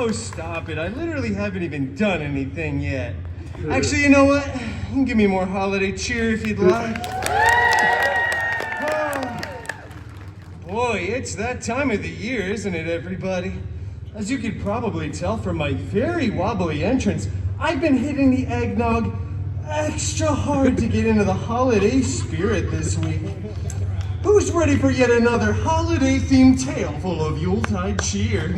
Oh, stop it. I literally haven't even done anything yet. Actually, you know what? You can give me more holiday cheer if you'd like. Oh, boy, it's that time of the year, isn't it, everybody? As you could probably tell from my very wobbly entrance, I've been hitting the eggnog extra hard to get into the holiday spirit this week. Who's ready for yet another holiday-themed tale full of Yuletide cheer?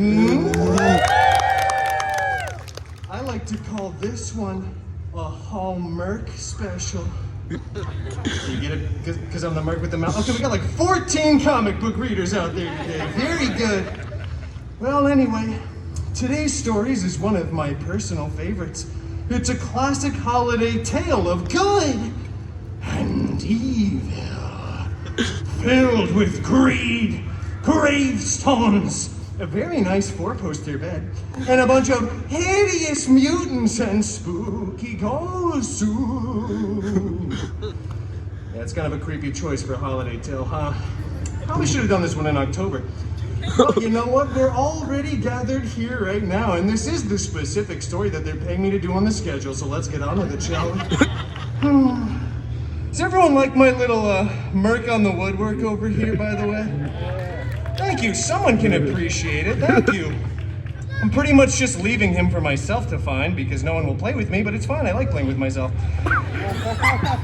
I like to call this one a Hallmark special. You get it? Because I'm the Merc with the mouth? Okay, we got like 14 comic book readers out there today. Very good. Well, anyway, today's stories is one of my personal favorites. It's a classic holiday tale of good and evil. Filled with greed, gravestones, a very nice four-poster bed, and a bunch of hideous mutants and spooky ghosts. That's kind of a creepy choice for a holiday tale, huh? Probably should have done this one in October. But you know what? We're already gathered here right now, and this is the specific story that they're paying me to do on the schedule, so let's get on with it, shall we? Does everyone like my little Merc on the woodwork over here, by the way? Thank you. Someone can appreciate it. Thank you. I'm pretty much just leaving him for myself to find because no one will play with me, but it's fine. I like playing with myself.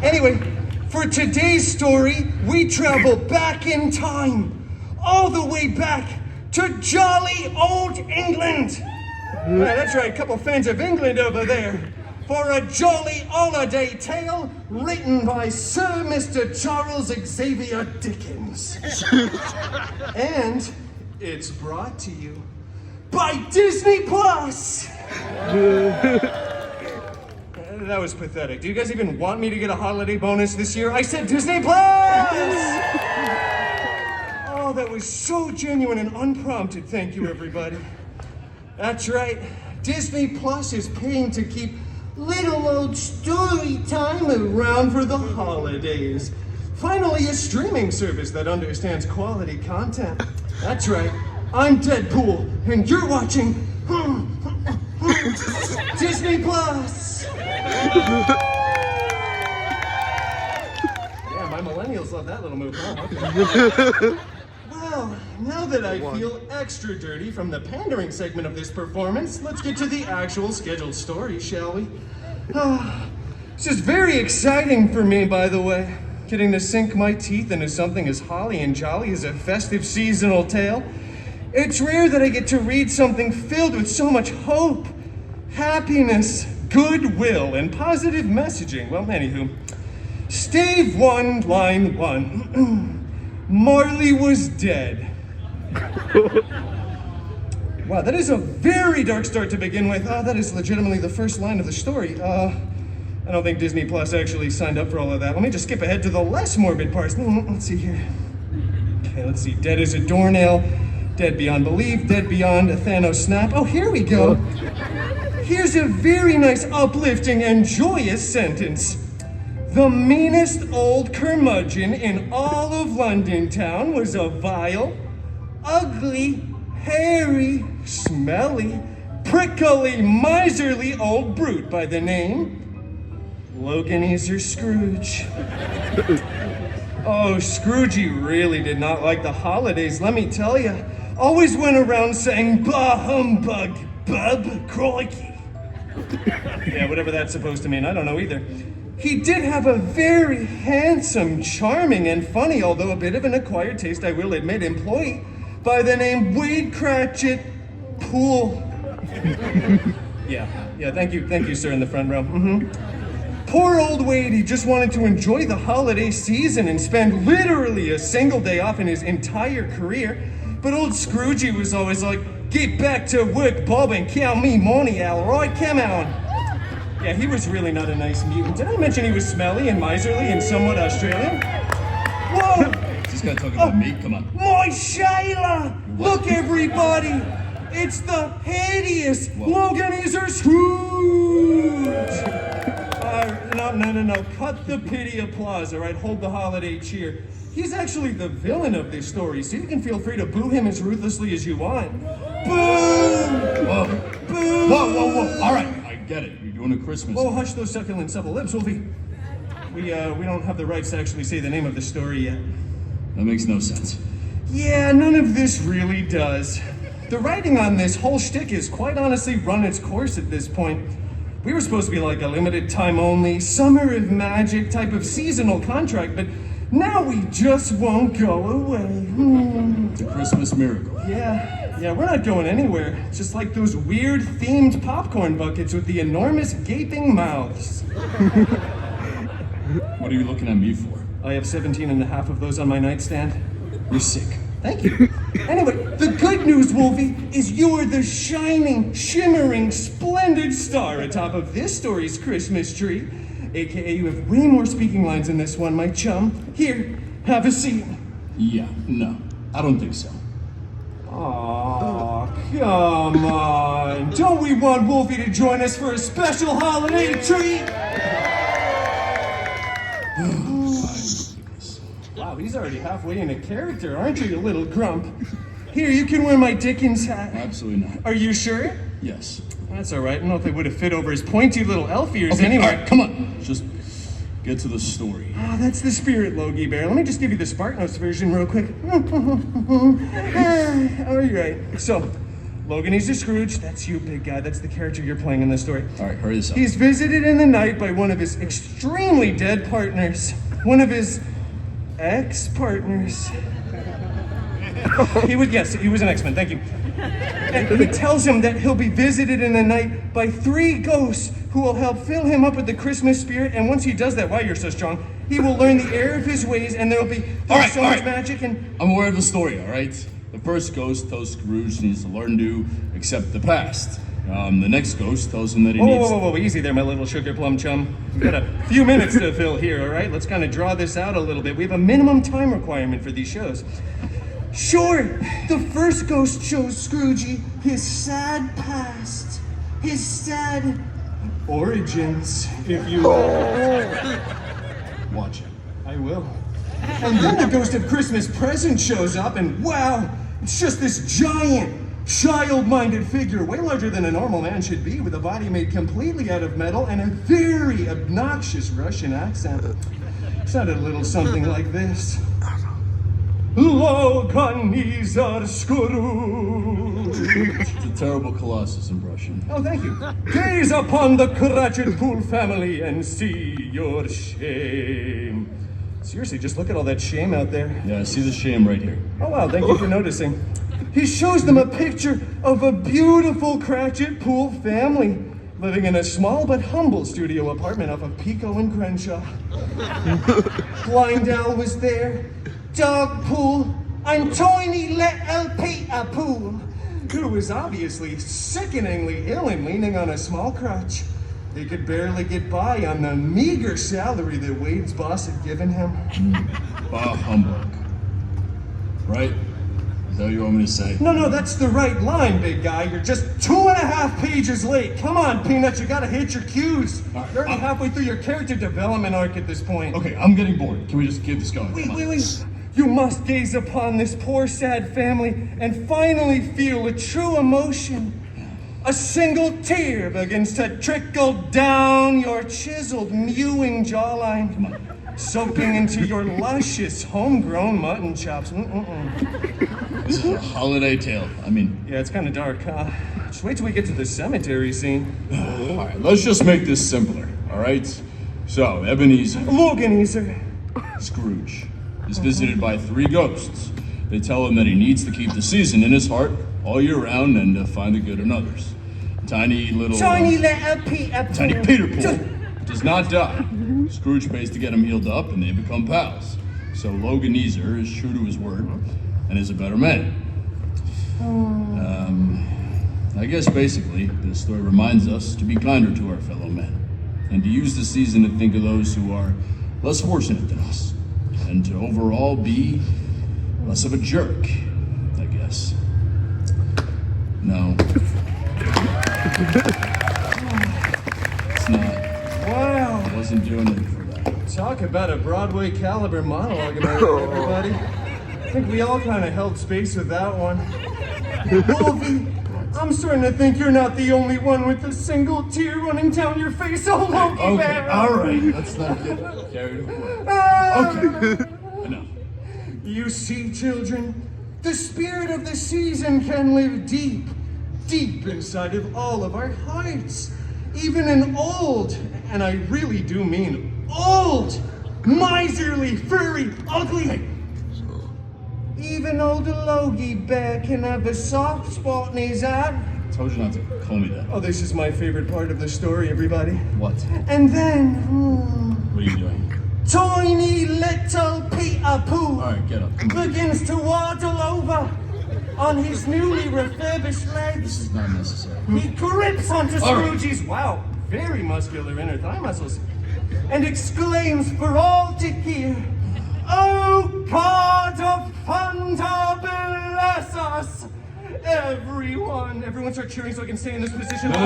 Anyway, for today's story, we travel back in time, all the way back to jolly old England. Yeah, that's right. A couple fans of England over there. For a jolly holiday tale written by Sir Mr. Charles Xavier Dickens. And it's brought to you by Disney Plus. That was pathetic. Do you guys even want me to get a holiday bonus this year? I said Disney Plus! Oh, that was so genuine and unprompted. Thank you, everybody. That's right. Disney Plus is paying to keep little old story time around for the holidays. Finally, a streaming service that understands quality content. That's right, I'm Deadpool, and you're watching Disney Plus. Yeah, my millennials love that little move, huh? Okay. Well, now that I feel extra dirty from the pandering segment of this performance, let's get to the actual scheduled story, shall we? This is very exciting for me, by the way. Getting to sink my teeth into something as holly and jolly as a festive seasonal tale. It's rare that I get to read something filled with so much hope, happiness, goodwill, and positive messaging. Well, anywho, stave 1, line 1. Marley was dead. Wow, that is a very dark start to begin with. That is legitimately the first line of the story. I don't think Disney Plus actually signed up for all of that. Let me just skip ahead to the less morbid parts. Let's see here. Okay, let's see. Dead as a doornail, dead beyond belief, dead beyond a Thanos snap. Oh, here we go. Here's a very nice, uplifting, and joyous sentence. The meanest old curmudgeon in all of London town was a vile, ugly, hairy, smelly, prickly, miserly old brute by the name Loganizer Scrooge. Oh, Scroogey really did not like the holidays, let me tell you. Always went around saying, bah humbug, bub, crikey. Yeah, whatever that's supposed to mean, I don't know either. He did have a very handsome, charming, and funny, although a bit of an acquired taste, I will admit, employee by the name Wade Cratchit Poole. Yeah, thank you, sir, in the front row. Poor old Wade, he just wanted to enjoy the holiday season and spend literally a single day off in his entire career. But old Scroogey was always like, get back to work, Bob, and count me money, all right? Come on. Yeah, he was really not a nice mutant. Did I mention he was smelly and miserly and somewhat Australian? Whoa! This guy talking about me? Come on. My Shayla! Look, everybody! It's the hideous Loganizer Scrooge! No. Cut the pity applause, all right? Hold the holiday cheer. He's actually the villain of this story, so you can feel free to boo him as ruthlessly as you want. Boo! Whoa. Christmas. Oh, hush those succulent supple lips, Wolfie. We don't have the rights to actually say the name of the story yet. That makes no sense. Yeah, none of this really does. The writing on this whole shtick is quite honestly run its course at this point. We were supposed to be like a limited time only, summer of magic type of seasonal contract, but now we just won't go away. It's a Christmas miracle. Yeah, we're not going anywhere. Just like those weird themed popcorn buckets with the enormous gaping mouths. What are you looking at me for? I have 17 and a half of those on my nightstand. You're sick. Thank you. Anyway, the good news, Wolfie, is you're the shining, shimmering, splendid star atop of this story's Christmas tree. AKA, you have way more speaking lines in this one, my chum. Here, have a seat. Yeah, no, I don't think so. Aw, come on. Don't we want Wolfie to join us for a special holiday treat? Wow, he's already halfway into character, aren't you, you little grump? Here, you can wear my Dickens hat. Absolutely not. Are you sure? Yes. That's all right. I don't know if it would have fit over his pointy little elf ears Okay, anyway. all right, come on. Just get to the story. Oh, that's the spirit, Logie Bear. Let me just give you the Sparknotes version real quick. All right. So, Logan, he's a Scrooge. That's you, big guy. That's the character you're playing in this story. All right, hurry this up. He's visited in the night by one of his extremely dead partners. One of his ex-partners. He was an X-Men, thank you. And he tells him that he'll be visited in the night by 3 ghosts who will help fill him up with the Christmas spirit, and once he does that, why you're so strong, he will learn the error of his ways, and there'll be so much magic and... I'm aware of the story, all right? The first ghost tells Scrooge he needs to learn to accept the past. The next ghost tells him that he needs... Whoa, easy there, my little sugar plum chum. We've got a few minutes to fill here, all right? Let's kind of draw this out a little bit. We have a minimum time requirement for these shows. Sure, the first ghost shows Scroogey his sad past, his sad origins, if you will. Watch it. I will. And then the ghost of Christmas present shows up, and wow, it's just this giant, child-minded figure, way larger than a normal man should be, with a body made completely out of metal and a very obnoxious Russian accent. Sounded a little something like this. Loganizar Scrooge. It's a terrible Colossus impression. Oh, thank you. Gaze upon the Cratchit family and see your shame. Seriously, just look at all that shame out there. Yeah, I see the shame right here. Oh, wow, thank you for noticing. He shows them a picture of a beautiful Cratchit Pool family living in a small but humble studio apartment off of Pico and Crenshaw. Blind Al was there, Dog Pool, and tiny little Peter Pool, who was obviously sickeningly ill and leaning on a small crutch. He could barely get by on the meager salary that Wade's boss had given him. Bah humbug. Right? Is that what you want me to say? No, that's the right line, big guy. You're just 2.5 pages late. Come on, Peanuts, you gotta hit your cues. All right, You're already halfway through your character development arc at this point. Okay, I'm getting bored. Can we just keep this going? Come on. Wait. You must gaze upon this poor, sad family and finally feel a true emotion. A single tear begins to trickle down your chiseled, mewing jawline. Come on. Soaking into your luscious, homegrown mutton chops. This is a holiday tale. Yeah, it's kind of dark, huh? Just wait till we get to the cemetery scene. All right, let's just make this simpler, all right? So, Ebenezer, Loganezer. Scrooge, is visited by 3 ghosts. They tell him that he needs to keep the season in his heart all year round and to find the good in others. Tiny little Peter Pool. Tiny Peter Pool does not die. Scrooge pays to get him healed up and they become pals. So Loganezer is true to his word and is a better man. I guess basically this story reminds us to be kinder to our fellow men and to use the season to think of those who are less fortunate than us and to overall be less of a jerk, I guess. No. It's not. Wow. I wasn't doing it for that. Talk about a Broadway caliber monologue about it, everybody. I think we all kind of held space with that one. Wolfie, I'm starting to think you're not the only one with a single tear running down your face, oh Loki Okay, Bear. all right. Let's not get carried away. Okay, enough. You see, children, the spirit of the season can live deep, deep inside of all of our hearts. Even an old, and I really do mean old, miserly, furry, ugly. Even old Logie Bear can have a soft spot in his heart. Told you not to call me that. Oh, this is my favorite part of the story, everybody. What? And then, What are you doing? tiny little Peter Pooh All right, get up. Come on. begins to waddle over on his newly refurbished This legs. is not necessary. He grips onto All right. Scrooge's, wow, very muscular inner thigh muscles, and exclaims for all to hear, "Oh God of thunder, bless us, everyone!" Everyone start cheering so I can stay in this position. No.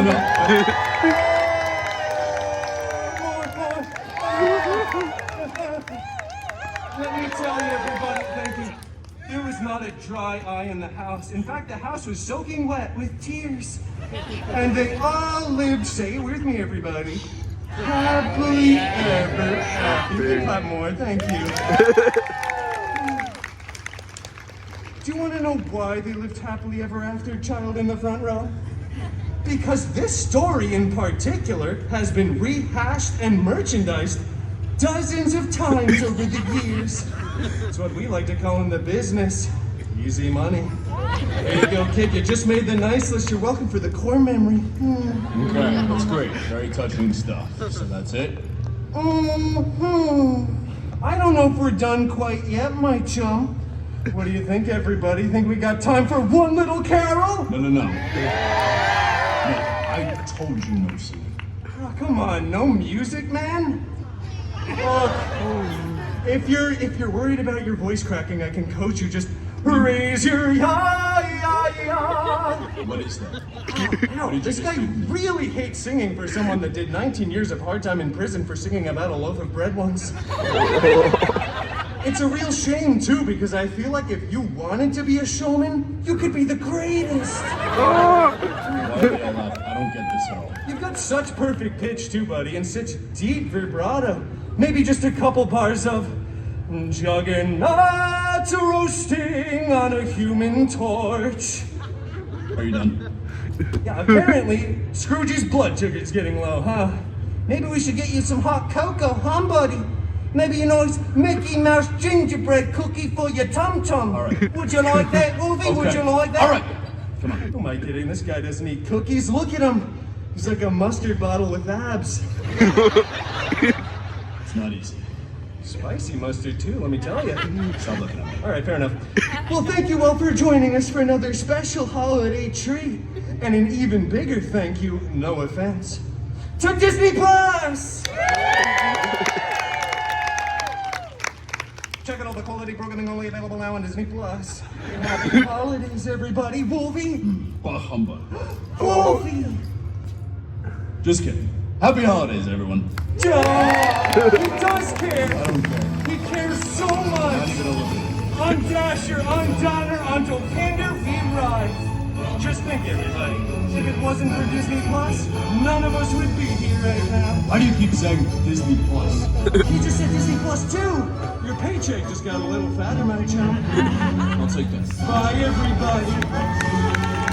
Let me tell you, everybody, thank you. There was not a dry eye in the house. In fact, the house was soaking wet with tears. And they all lived, say it with me, everybody, happily ever after. You can clap more, thank you. Do you want to know why they lived happily ever after, child in the front row? Because this story in particular has been rehashed and merchandised dozens of times over the years. It's what we like to call in the business easy money. There you go, kid. You just made the nice list. You're welcome for the core memory. Okay, that's great. Very touching stuff. So that's it? I don't know if we're done quite yet, my chum. What do you think, everybody? Think we got time for one little carol? No. No, I told you no singing. Oh, come on, no music, man. Look, if you're worried about your voice cracking, I can coach you. Just raise your ya. What is that? No, this guy really hates singing for someone that did 19 years of hard time in prison for singing about a loaf of bread once. It's a real shame, too, because I feel like if you wanted to be a showman, you could be the greatest. Why are they allowed? I don't get this at all. You've got such perfect pitch, too, buddy, and such deep vibrato. Maybe just a couple bars of juggernaut roasting on a human torch. Are you done? Yeah, apparently, Scrooge's blood sugar's getting low, huh? Maybe we should get you some hot cocoa, huh, buddy? Maybe a nice Mickey Mouse gingerbread cookie for your tum-tum. All right. Would you like that, Wolfie? Okay. Would you like that? All right. Come on. Who am I kidding? This guy doesn't eat cookies. Look at him. He's like a mustard bottle with abs. It's not easy. Spicy mustard, too, let me tell you. Stop looking at me. All right, fair enough. Well, thank you all for joining us for another special holiday treat. And an even bigger thank you, no offense, to Disney Plus! Check out all the quality programming only available now on Disney Plus. Happy holidays, everybody. Wolfie! Bah humbug. Wolfie! Just kidding. Happy holidays, everyone. Duh! He does care! I don't care. He cares so Not much! even a little bit. On Dasher, on Donner, on Kinder, we ride. Just think, everybody, if it wasn't for Disney Plus, none of us would be here right now. Why do you keep saying Disney Plus? You just said Disney Plus too. Your paycheck just got a little fatter, my chum. I'll take that. Bye, everybody.